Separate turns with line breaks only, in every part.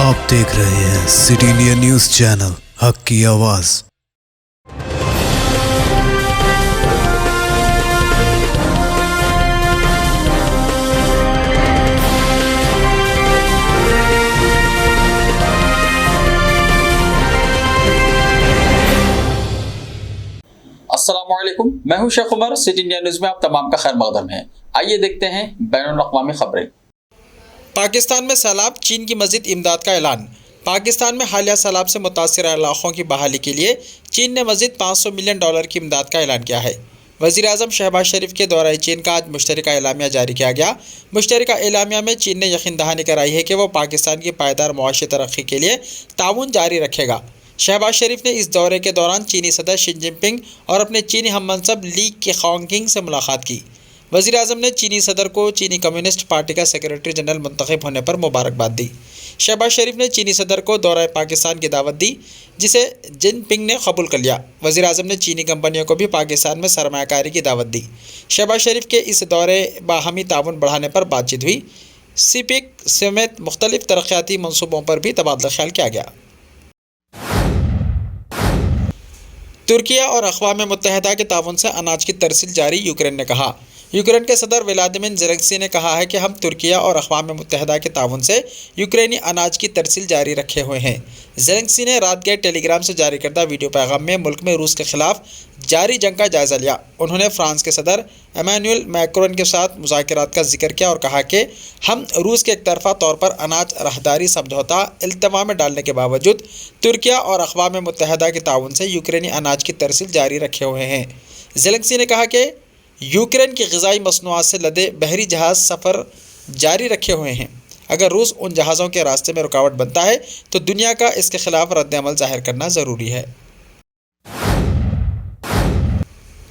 आप देख रहे हैं सिटी इंडिया न्यूज़ चैनल हक की आवाज़।
अस्सलामुअलैकुम, मैं हूं Sheikh Umar. City India News में आप तमाम का खैर मकदम है। आइए देखते हैं बैनुल-अक़वामी खबरें।
पाकिस्तान में सैलाब, चीन की मज़ीद इमदाद का ऐलान। पाकिस्तान में हालिया सैलाब से मुतासिर इलाक़ों की बहाली के लिए चीन ने मज़ीद $500 मिलियन की इमदाद का ऐलान किया है। वज़ीर-ए-आज़म शहबाज शरीफ के दौरे चीन का आज मुश्तरका एलामिया जारी किया गया। मुश्तरका एलामिया में चीन ने यकीन दहानी कराई है कि वो पाकिस्तान की पायदार मुआशी तरक्की के लिए ताउन जारी रखेगा। शहबाज शरीफ ने इस दौरे के दौरान चीनी सदर शी जिनपिंग और अपने चीनी हममनसब ली केक़ांग से मुलाकात की। वज़ीर-ए-आज़म ने चीनी सदर को चीनी कम्युनिस्ट पार्टी का सेक्रेटरी जनरल मुंतखब होने पर मुबारकबाद दी। शहबाज शरीफ ने चीनी सदर को दौरा पाकिस्तान की दावत दी, जिसे जिनपिंग ने कबूल कर लिया। वज़ीर-ए-आज़म ने चीनी कंपनियों को भी पाकिस्तान में सरमायाकारी की दावत दी। शहबाज शरीफ के इस दौरे बाहमी ताउन बढ़ाने पर बातचीत हुई। सीपिक समेत मुख्तलिफ तरक्याती मनसूबों पर भी तबादला ख्याल किया गया। तुर्किया और अक़वाम मुत्तहिदा के ताउन से अनाज की तरसील जारी, यूक्रेन ने कहा। यूक्रेन के सदर व्लादिमीर ज़ेलेंस्की ने कहा है कि हम तुर्किया और अक़वाम मुत्तहिदा के ताउन से यूक्रेनी अनाज की तरसील जारी रखे हुए हैं। ज़ेलेंस्की ने रात गए टेलीग्राम से जारी करदा वीडियो पैगाम में मुल्क में रूस के ख़िलाफ़ जारी जंग का जायज़ा लिया। उन्होंने फ्रांस के सदर इमैनुअल मैक्रोन के साथ मुज़ाकरात का जिक्र किया और कहा कि हम रूस के एक तरफ़ा तौर पर अनाज राहदारी समझौता इल्तवा में डालने के बावजूद तुर्किया और अक़वाम मुत्तहिदा के ताउन से यूक्रेनी अनाज की तरसील जारी रखे हुए हैं। ज़ेलेंस्की ने कहा कि यूक्रेन की ग़िज़ाई मसनूआत से लदे बहरी जहाज़ सफ़र जारी रखे हुए हैं। अगर रूस उन जहाज़ों के रास्ते में रुकावट बनता है तो दुनिया का इसके ख़िलाफ़ रद्द-ए-अमल ज़ाहिर करना ज़रूरी है।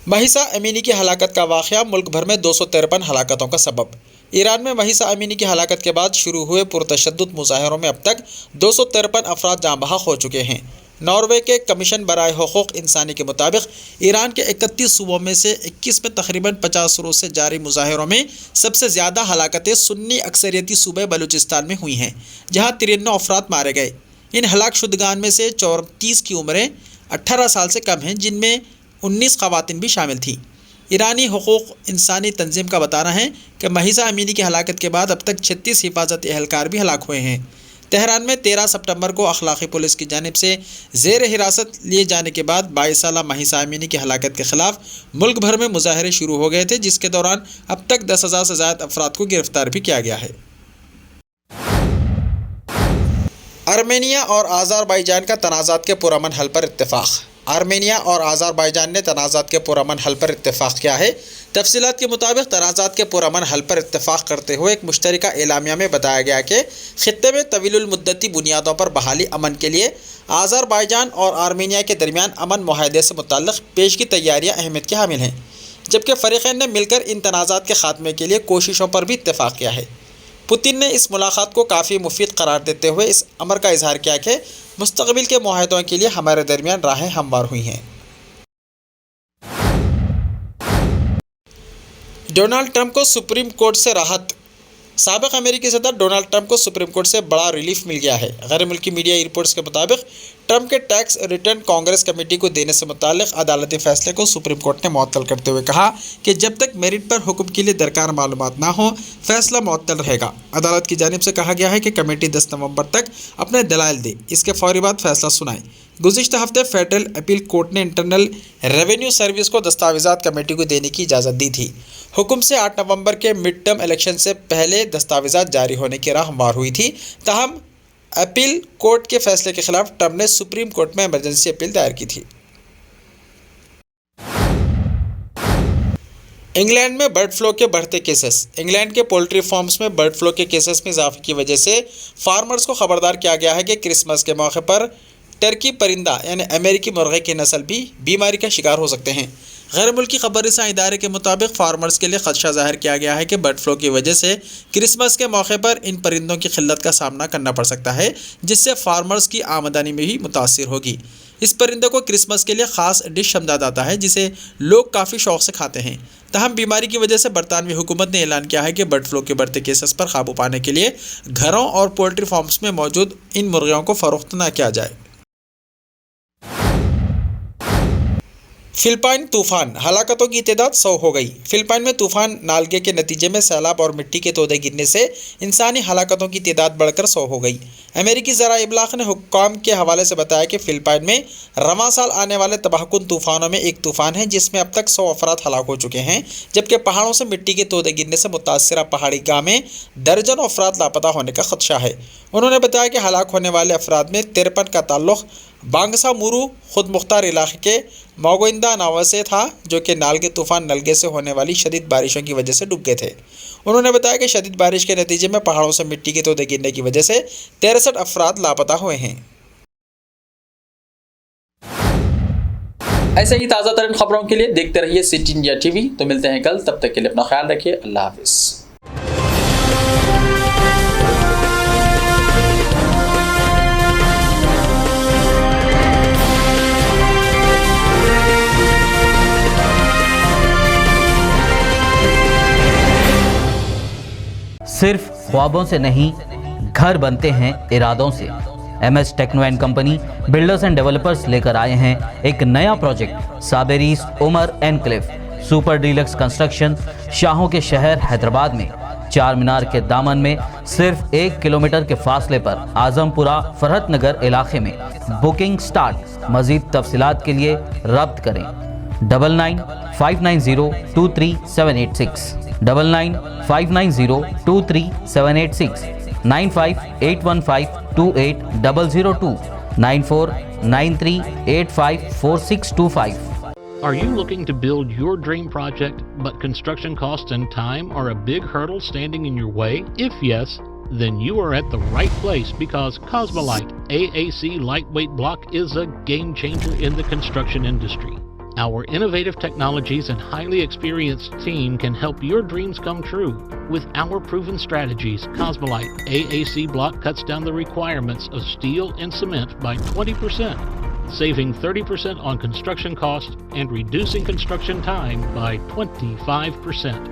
महिसा अमीनी की हलाकत का वाक़या मुल्क भर में 253 हलाकतों का सबब। ईरान में महिसा अमीनी की हलाकत के बाद शुरू हुए पुरतशद्दुद मुज़ाहरों में अब तक 253 अफराद जाँ बहक हो चुके हैं। नॉर्वे के कमीशन बराए हुकूक़ इंसानी के मुताबिक ईरान के 31 सूबों में से 21 में तकरीबन 50 रोज़ से जारी मुज़ाहरों में सबसे ज़्यादा हलाकतें सुन्नी अक्सरियती सूबे बलूचिस्तान में हुई हैं, जहाँ 93 अफराद मारे गए। इन हलाक शुदगान में से 34 की उम्रें 18 साल से कम हैं, जिनमें 19 ख़वातीन भी शामिल थीं। ईरानी हुकूक़ इंसानी तंजीम का बताना है कि महिसा अमीनी की हलाकत के बाद अब तक 36 हिफाजती एहलकार भी हलाक हुए हैं। तेहरान में 13 सितंबर को अखलाकी पुलिस की जानिब से ज़ेर हिरासत लिए जाने के बाद 22 साला महिसा अमीनी की हलाकत के ख़िलाफ़ मुल्क भर में मुज़ाहरे शुरू हो गए थे, जिसके दौरान अब तक 10,000 से ज़्यादा अफराद को गिरफ़्तार भी किया गया है। आर्मेनिया और अज़रबैजान का तनाज़ात के पुरअमन हल पर इत्तेफ़ाक़। आर्मेनिया और अज़रबैजान ने तनाज़ात के पुरअमन हल पर इत्तेफ़ाक़ किया है। तफसीलात के मुताबिक तनाज़ात के पुरअमन हल पर इत्तेफ़ाक़ करते हुए एक मुश्तरका एलामिया में बताया गया कि ख़ित्ते में तवीलुल मुद्दती बुनियादों पर बहाली अमन के लिए अज़रबैजान और आर्मेनिया के दरमियान अमन मुआहदे से मुतल्लिक़ पेश की तैयारियाँ अहमियत की हामिल हैं, जबकि फ़रीक़ैन ने मिलकर इन तनाज़ात के ख़ात्मे के लिए कोशिशों पर भी इत्तेफ़ाक़ किया है। पुतिन ने इस मुलाकात को काफ़ी मुफीद करार देते हुए इस अमर का इजहार किया कि मुस्तक़बिल के मुआहदों के लिए हमारे दरमियान राहें हमवार हुई हैं। डोनाल्ड ट्रंप को सुप्रीम कोर्ट से राहत। साबिक़ अमेरिकी सदर डोनाल्ड ट्रंप को सुप्रीम कोर्ट से बड़ा रिलीफ मिल गया है। गैर मुल्की मीडिया रिपोर्ट्स के मुताबिक ट्रंप के टैक्स रिटर्न कांग्रेस कमेटी को देने से मुताल्लिक़ अदालती फ़ैसले को सुप्रीम कोर्ट ने मुअत्तल करते हुए कहा कि जब तक मेरिट पर हुक्म के लिए दरकार मालूमात ना हो, फ़ैसला मुअत्तल रहेगा। अदालत की जानिब से कहा गया है कि कमेटी 10 नवंबर तक अपने दलाइल दे, इसके फ़ौरी बाद फ़ैसला सुनाए। गुज़िश्ता हफ्ते फेडरल अपील कोर्ट ने इंटरनल रेवेन्यू सर्विस को दस्तावेज़ात कमेटी को देने की इजाज़त दी थी। हुक्म से 8 नवंबर के मिड टर्म इलेक्शन से पहले दस्तावेज़ात जारी होने की राह हमवार हुई थी। ताहम अपील कोर्ट के फैसले के खिलाफ ट्रंप ने सुप्रीम कोर्ट में इमरजेंसी अपील दायर की थी। इंग्लैंड में बर्ड फ्लू के बढ़ते केसेस। इंग्लैंड के पोल्ट्री फार्म्स में बर्ड फ्लू के केसेस में इजाफे की वजह से फार्मर्स को खबरदार किया गया है कि क्रिसमस के मौके पर टर्की परिंदा यानी अमेरिकी मुर्गे की नस्ल भी बीमारी का शिकार हो सकते हैं। गैर मुल्की खबररसां इदारे के मुताबिक फार्मर्स के लिए खदशा ज़ाहिर किया गया है कि बर्ड फ्लू की वजह से क्रिसमस के मौके पर इन परिंदों की किल्लत का सामना करना पड़ सकता है, जिससे फार्मर्स की आमदनी में भी मुतासिर होगी। इस परिंदे को क्रिसमस के लिए ख़ास डिश समझा जाता है, जिसे लोग काफ़ी शौक़ से खाते हैं। तहम बीमारी की वजह से बरतानवी हुकूमत ने ऐलान किया है कि बर्ड फ्लू के बढ़ते केसेस पर काबू पाने के लिए घरों और पोल्ट्री फार्म्स में मौजूद इन मुर्गियों को फरोख्त न किया जाए। फिलिपाइन तूफान, हलाकतों की तादाद 100 हो गई। फिलिपाइन में तूफान नाल्गे के नतीजे में सैलाब और मिट्टी के तोदे गिरने से इंसानी हलाकतों की तादाद बढ़कर 100 हो गई। अमेरिकी ज़रा इब्लाग ने हुक्काम के हवाले से बताया कि फिलिपाइन में रवां साल आने वाले तबाहकुन तूफानों में एक तूफान है जिसमें अब तक 100 अफराद हलाक हो चुके हैं, जबकि पहाड़ों से मिट्टी के तोदे गिरने से मुतासरा पहाड़ी गाँव में दर्जनों अफराद लापता होने का खदशा है। उन्होंने बताया कि हलाक होने वाले अफराद में 53 का ताल्लुक बांगसा मुरू खुद मुख्तार इलाके के मोगोइंदा नाव से था, जो कि नाल्गे तूफान नलगे से होने वाली शदीद बारिशों की वजह से डूब गए थे। उन्होंने बताया कि शदीद बारिश के नतीजे में पहाड़ों से मिट्टी के तोदे गिरने की वजह से 63 अफराद लापता हुए हैं।
ऐसे ही ताज़ा तरीन खबरों के लिए देखते रहिए सिटी इंडिया टीवी। तो मिलते हैं कल, तब तक के लिए अपना ख्याल रखिए। अल्लाह हाफिज़।
सिर्फ ख्वाबों से नहीं, घर बनते हैं इरादों से। MS Techno and company builders and developers लेकर आए हैं एक नया project, Sabreez Umar enclave super deluxe construction, शाहों के शहर हैदराबाद में। चार मीनार के दामन में सिर्फ 1 किलोमीटर के फासले पर आजमपुरा फरहत नगर इलाके में। Booking start. मजीद तफसीलात के लिए रब्त करें 9959023786 9959023786 9581528002 9493854625।
Are you looking to build your dream project, but construction costs and time are a big hurdle standing in your way? If yes, then you are at the right place, because Cosmolite AAC lightweight block is a game changer in the construction industry. Our innovative technologies and highly experienced team can help your dreams come true. With our proven strategies, Cosmolite AAC block cuts down the requirements of steel and cement by 20%, saving 30% on construction costs and reducing construction time by 25%.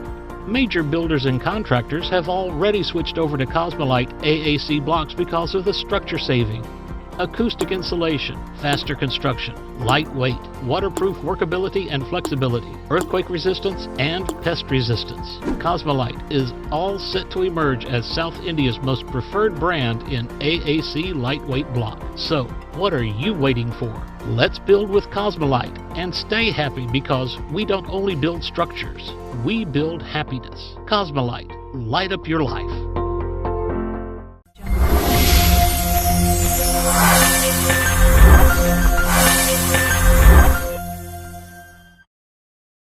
Major builders and contractors have already switched over to Cosmolite AAC blocks because of the structure saving. Acoustic insulation, faster construction, lightweight, waterproof workability and flexibility, earthquake resistance and pest resistance. Cosmolite is all set to emerge as South India's most preferred brand in AAC lightweight block. So, what are you waiting for? Let's build with Cosmolite and stay happy, because we don't only build structures, we build happiness. Cosmolite, light up your life.